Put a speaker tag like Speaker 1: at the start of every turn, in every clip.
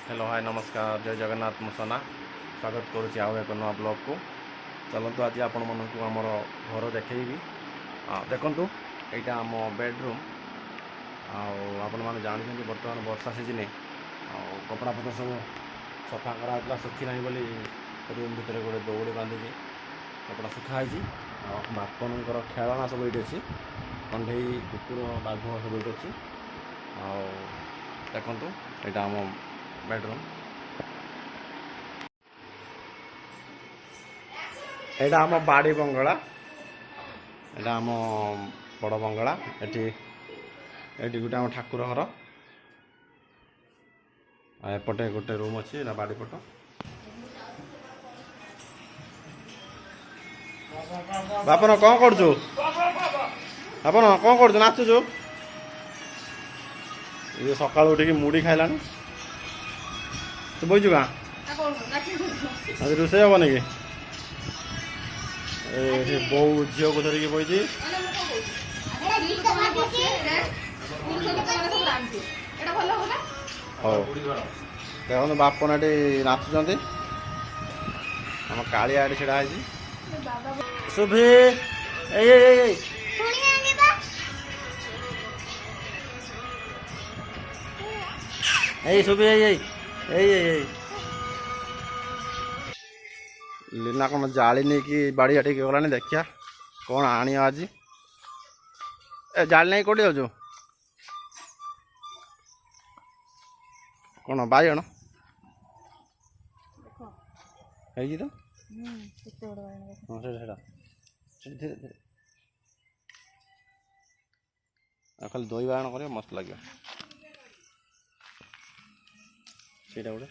Speaker 1: Hello hi नमस्कार जय जगन्नाथ मुसना स्वागत करुँच आउ एक नुआ ब्लॉग को चलतु आज आपण मानक आमर घर देखी देखु यहाँ आम बेडरूम आपण मैंने जानते बर्तमान वर्षा सीजन कपड़ा पत्र सब सफा करा सुखी ना बोली रूम भितर गोटे दौड़ी बांधिकी कपड़ा सुखाई आपणकर खेलना सब ये अच्छी कंडे कुकुर बाघ सब ये अच्छी देखु यहाँ आम बेडरूम यहाँ आम बाड़ी बंगला यहाँ आम बड़ बंगला ये गोटे आम ठाकुर घर एपटे गोटे रूम अच्छी बाड़ी पट बापन कौन कर बापन कौन कर नाचुचु ये सका उठिक मुड़ी खाला तू बहीचु क्या आज रोसे हेनी कि बो झील को धरिकी बही हाँ देखो बापन ये नाचुंट आम कालिया छड़ा शुभे शुभे लीना कौन जाली नहीं कि बाड़ी हाटी गलानी देखिया कौन आनी आज जाली नहीं कौटी जाऊ कौन बाइगण है तो हाँ धीरे धीरे खाली दही बाइगण कर मस्त लगे ସେଇଟା ଗୋଟେ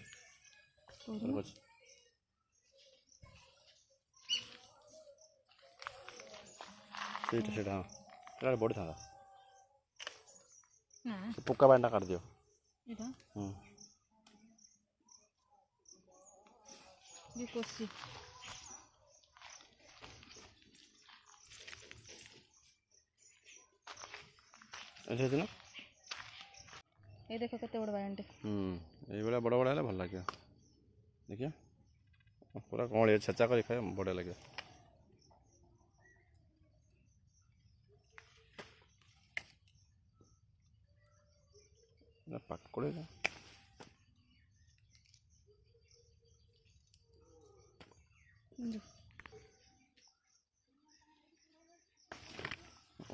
Speaker 1: ସେଇଟା ସେଇଟା ହଁ ସେଇଟା ବଢ଼ିଥାନ୍ତା ପକ୍କା ବାଇଣ୍ଡା କାଟିଦିଅ ନା
Speaker 2: ये देखो कितने बड़ बायंटे
Speaker 1: ये बड़ बड़ है भल लगे देखिए पूरा कौन छेचा कर खाए बढ़िया लगे पकड़े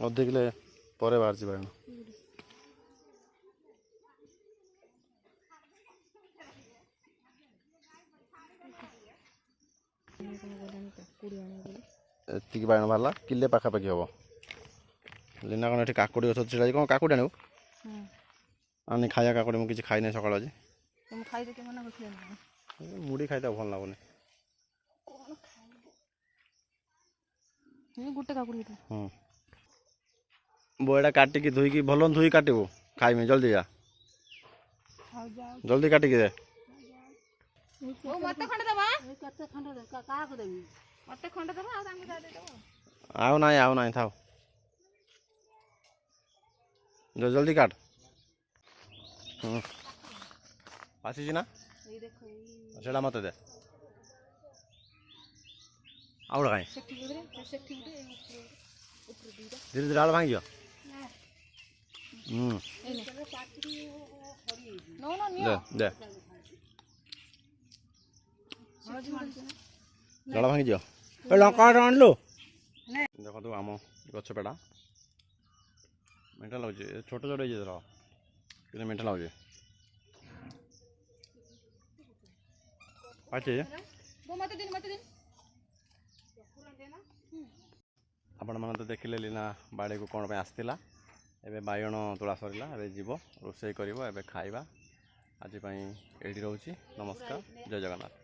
Speaker 1: अधे किले पर बाहर बायण एतिक बायण बाहर किले पाखापाखि हम लीना कौन ये काकुड़ी गछ छिड़ा कौन काकुड़ी आने आनी खाया काकुड़ी मुझे किसी खाई ना सकाल आज मुड़ी खाई भल लगुनि बोड़ा काटिकी धोईकी भल धोई काटबू खाइमी जल्दी जा जल्दी काटिकी दे आउ ना था जल्दी काट आसी ना से मत दे आउ कहीं धीरे धीरे आड़ भांगी दे डाल भांगी दियो लंका आणलु देखो आम गछपेड़ा मिठा लगे छोट छोट ये मिठा लगे आपण मैंने तो देखिले लीना बाड़ी को कौन आसला एवं बाइगण तोड़ा सरला एवं जीव रोषे कर खाइबा आज ये रोचे नमस्कार जय जगन्नाथ।